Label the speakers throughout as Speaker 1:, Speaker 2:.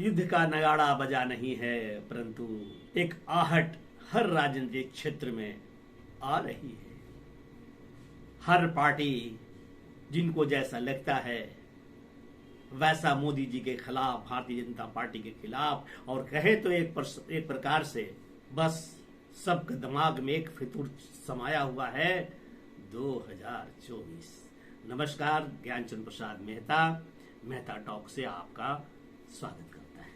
Speaker 1: युद्ध का नगाड़ा बजा नहीं है, परंतु एक आहट हर राजनीतिक क्षेत्र में आ रही है। हर पार्टी जिनको जैसा लगता है वैसा मोदी जी के खिलाफ, भारतीय जनता पार्टी के खिलाफ, और कहे तो एक प्रकार से बस सबके दिमाग में एक फितूर समाया हुआ है 2024। नमस्कार, ज्ञानचंद प्रसाद मेहता टॉक से आपका स्वागत करता है।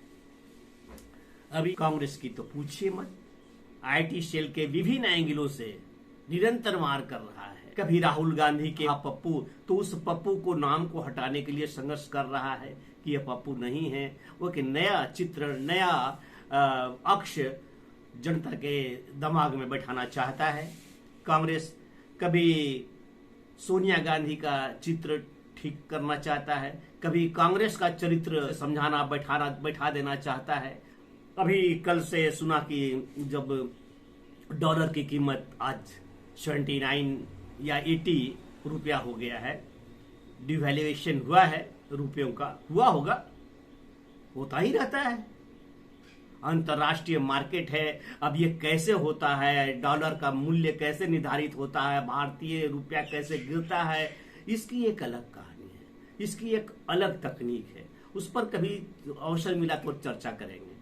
Speaker 1: अभी कांग्रेस की तो पूछिए मत, आईटी सेल के विभिन्न एंगलों से निरंतर मार कर रहा है। कभी राहुल गांधी के पप्पू, तो उस पप्पू को नाम को हटाने के लिए संघर्ष कर रहा है कि यह पप्पू नहीं है, वो कि नया चित्र, नया अक्ष जनता के दिमाग में बैठाना चाहता है। कांग्रेस कभी सोनिया गांधी का चित्र ठीक करना चाहता है, कभी कांग्रेस का चरित्र समझाना बैठा देना चाहता है। अभी कल से सुना कि जब डॉलर की कीमत आज 79 या 80 रुपया हो गया है, डिवैल्यूएशन हुआ है रुपयों का, हुआ होगा, होता ही रहता है। अंतर्राष्ट्रीय मार्केट है, अब ये कैसे होता है, डॉलर का मूल्य कैसे निर्धारित होता है, भारतीय रुपया कैसे गिरता है, इसकी एक अलग कहानी है, इसकी एक अलग तकनीक है। उस पर कभी अवसर मिला तो चर्चा करेंगे।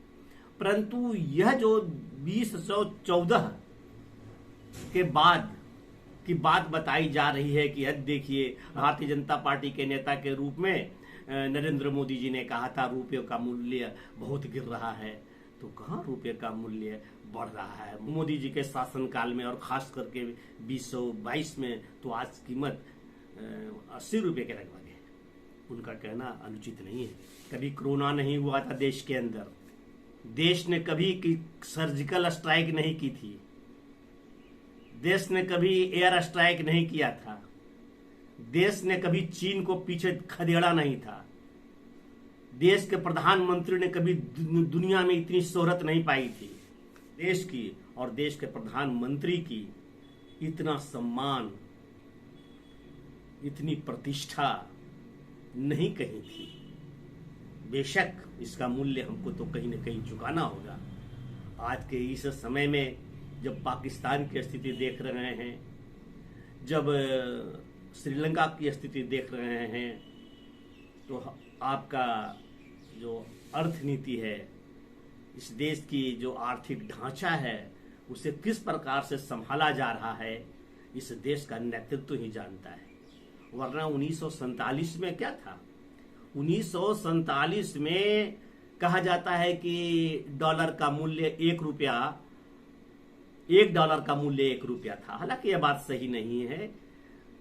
Speaker 1: परंतु यह जो 2014 के बाद की बात बताई जा रही है कि देखिए, भारतीय जनता पार्टी के नेता के रूप में नरेंद्र मोदी जी ने कहा था रुपये का मूल्य बहुत गिर रहा है, तो कहाँ रुपये का मूल्य बढ़ रहा है। मोदी जी के शासनकाल में और खास करके 2022 में तो आज कीमत 80 रुपये के लगभग है। उनका कहना अनुचित नहीं है। कभी कोरोना नहीं हुआ था देश के अंदर, देश ने कभी सर्जिकल स्ट्राइक नहीं की थी, देश ने कभी एयर स्ट्राइक नहीं किया था, देश ने कभी चीन को पीछे खदेड़ा नहीं था, देश के प्रधानमंत्री ने कभी दुनिया में इतनी शोहरत नहीं पाई थी। देश की और देश के प्रधानमंत्री की इतना सम्मान, इतनी प्रतिष्ठा नहीं कहीं थी। बेशक इसका मूल्य हमको तो कहीं न कहीं चुकाना होगा। आज के इस समय में जब पाकिस्तान की स्थिति देख रहे हैं, जब श्रीलंका की स्थिति देख रहे हैं, तो आपका जो अर्थनीति है, इस देश की जो आर्थिक ढांचा है, उसे किस प्रकार से संभाला जा रहा है, इस देश का नेतृत्व ही जानता है। वरना 1947 में क्या था? 1947 में कहा जाता है कि डॉलर का मूल्य 1 रुपया, 1 डॉलर का मूल्य 1 रुपया था। हालांकि यह बात सही नहीं है,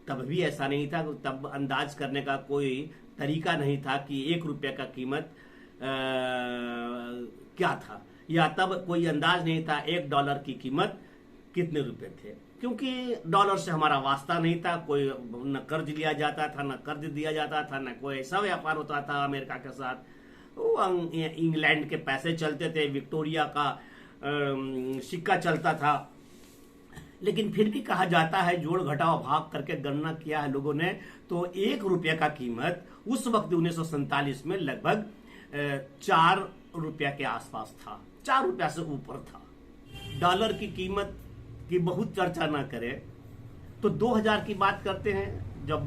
Speaker 1: तब भी ऐसा नहीं था। तब अंदाज करने का कोई तरीका नहीं था कि 1 रुपया का कीमत क्या था, या तब कोई अंदाज नहीं था 1 डॉलर की कीमत कितने रुपए थे, क्योंकि डॉलर से हमारा वास्ता नहीं था। कोई न कर्ज लिया जाता था, न कर्ज दिया जाता था, न कोई ऐसा व्यापार होता था अमेरिका के साथ। इंग्लैंड के पैसे चलते थे, विक्टोरिया का सिक्का चलता था। लेकिन फिर भी कहा जाता है, जोड़ घटाव भाग करके गणना किया है लोगों ने, तो 1 रुपये का कीमत उस वक्त 1947 में लगभग 4 रुपया के आसपास था, 4 रुपया से ऊपर था। डॉलर की कीमत की बहुत चर्चा ना करें तो 2000 की बात करते हैं, जब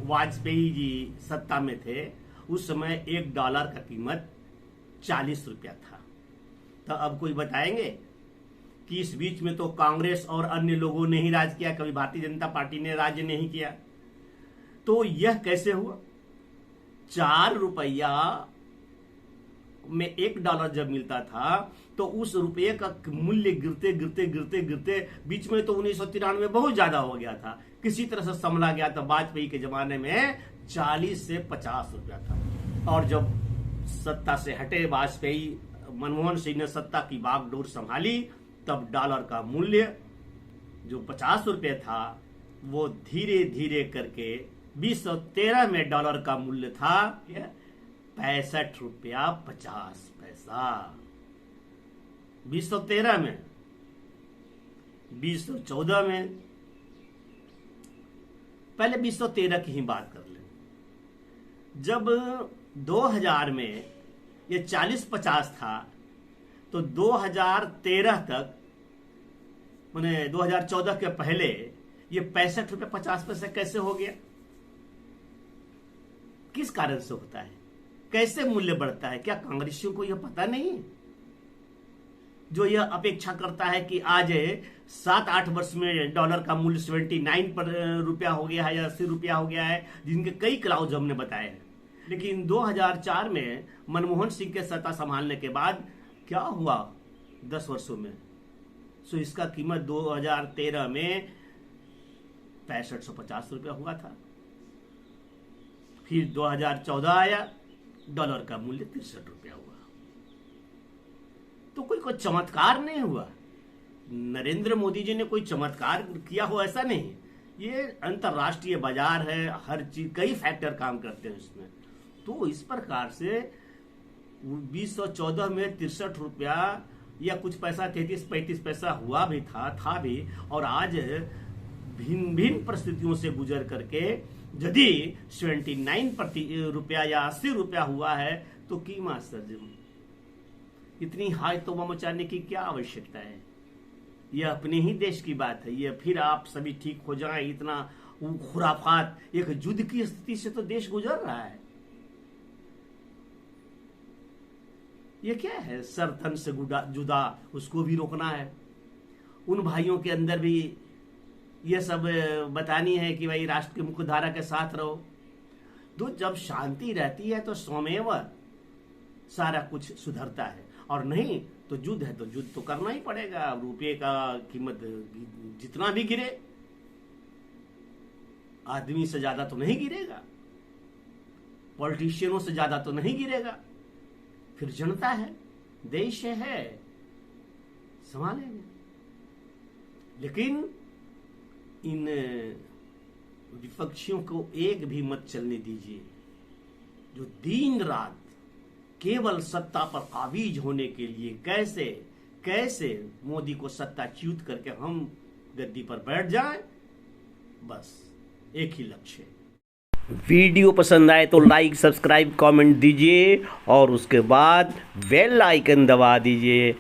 Speaker 1: वाजपेयी जी सत्ता में थे, उस समय 1 डॉलर का कीमत 40 रुपया था। तो अब कोई बताएंगे कि इस बीच में तो कांग्रेस और अन्य लोगों ने ही राज किया, कभी भारतीय जनता पार्टी ने राज नहीं किया। तो यह कैसे हुआ? 4 रुपया में 1 डॉलर जब मिलता था, तो उस रुपये का मूल्य गिरते गिरते गिरते गिरते बीच में तो 1993 में बहुत ज्यादा हो गया था, किसी तरह से संभला गया था। वाजपेयी के जमाने में 40 से 50 रुपया था। और जब सत्ता से हटे वाजपेयी, मनमोहन सिंह ने सत्ता की बागडोर संभाली, तब डॉलर का मूल्य जो 50 रुपये था, वो धीरे धीरे करके 2013 में डॉलर का मूल्य था 65 रुपया 50 पैसा। 2013 में, 2014 में, पहले 2013 की ही बात कर लें। जब 2000 में ये 40-50 था, तो 2013 तक मैंने 2014 के पहले ये 65 रुपये 50 पैसे कैसे हो गया? किस कारण से होता है? कैसे मूल्य बढ़ता है? क्या कांग्रेसियों को यह पता नहीं है? जो यह अपेक्षा करता है कि आज 7-8 वर्ष में डॉलर का मूल्य 79 रुपया हो गया है या 80 रुपया हो गया है, जिनके कई क्लाउज हमने बताए हैं। लेकिन 2004 में मनमोहन सिंह के सत्ता संभालने के बाद क्या हुआ 10 वर्षों में? सो इसका कीमत 2013 में 6550 रुपया हुआ था। फिर 2014 आया, डॉलर का मूल्य 63 रुपया हुआ। तो कोई चमत्कार नहीं हुआ। नरेंद्र मोदी जी ने कोई चमत्कार किया हो ऐसा नहीं। ये अंतरराष्ट्रीय बाजार है, हर चीज कई फैक्टर काम करते हैं इसमें। तो इस प्रकार से 2014 में 63 रुपया या कुछ पैसा 33-35 पैसा हुआ भी था भी, और आज भिन्न भिन्न परिस्थितियों से गुजर करके यदि 79 रुपया या 80 रुपया हुआ है, तो कीमत सर्जन इतनी हाई तोबा मचाने की क्या आवश्यकता है? यह अपने ही देश की बात है। यह फिर आप सभी ठीक हो जाएं, इतना खुराफात, एक युद्ध की स्थिति से तो देश गुजर रहा है। ये क्या है? सरधन से जुदा, उसको भी रोकना है। उन भाइयों के अंदर भी ये सब बतानी है कि भाई राष्ट्र की मुख्य धारा के साथ रहो। तो जब शांति रहती है तो स्वमेव सारा कुछ सुधरता है, और नहीं तो युद्ध है तो युद्ध तो करना ही पड़ेगा। रुपये का कीमत जितना भी गिरे, आदमी से ज्यादा तो नहीं गिरेगा, पॉलिटिशियनों से ज्यादा तो नहीं गिरेगा। फिर जनता है, देश है, संभालेंगे। लेकिन इन विपक्षियों को एक भी मत चलने दीजिए, जो दिन रात केवल सत्ता पर काबिज होने के लिए कैसे मोदी को सत्ताच्युत करके हम गद्दी पर बैठ जाएं, बस एक ही लक्ष्य है। वीडियो पसंद आए तो लाइक, सब्सक्राइब, कमेंट दीजिए और उसके बाद बेल आइकन दबा दीजिए।